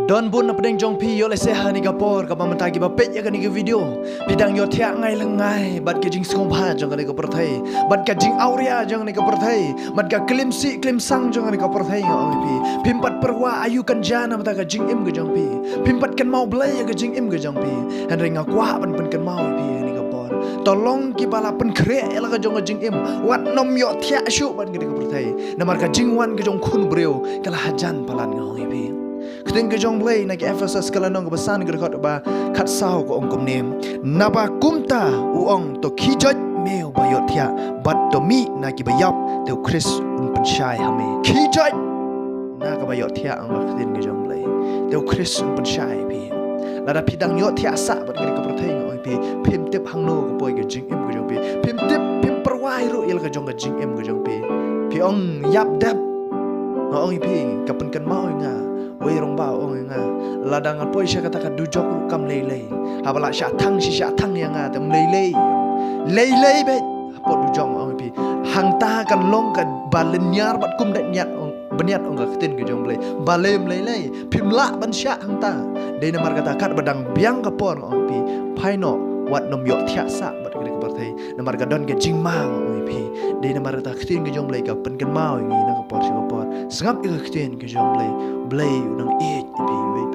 Don bun na pedeng jong pi yo le se ha ni kapor ka mamanta gi ba pet ya ka ni video pidang yo thia ngai lengai bat ke jing skong pha jong ka ni kapor thai bat ka jing auria jong ni kapor thai mat ka klim sang jong ni kapor thai ngoi pi pimpat perwa ayu kan jana mata ka jing im ge jong pi pimpat kan mau blai ka jing im ge jong pi han ringa kwa ban kan mau pi ni kapor tolong ki bala pen kre la ka jong jing im wat nom yo thia shu ban ge kapor thai namar ka jing wan ge jong khun breu kala hajan palan ngoi pi Keting ke jong blay nak Ephesus kala nong kebesan ke dekat ba kat sao ko ong kom nem napa kumta uong to kijot meu bayot thia bat to mi na ki bayap te Chris un pensyai hame kijot na ka bayot thia ang keting ke jong blay te Chris un pensyai pi lada pidang yo thia sa bat ke ko prothai ngoi pi phim tip hang no ko poi ke jing em ke jong pi phim tip phim perwai ru yel ke jong ke jing em ke jong pi ong yap dap ong pi kapen kan mau nga Wei rong ba ong nga ladang apoi sya kata ka dujok ru kam lei habala sya thang yang nga tem lei be apo dujok ong pi hang ta kan long ka balnyar bat kum dat nyat ong beniat ong ka tin ke jong lei balem lei pimla ban sya hang ta de namar kata kat badang biang ka por ong pi phaino wat nom yo thia sa bat ke ka thai namar ka don ke jing mang ong pi de namar kata tin ke jong lei ka pen kan mau ngi na ka por si ka por sangap ke tin ke jong lei blay unang it pi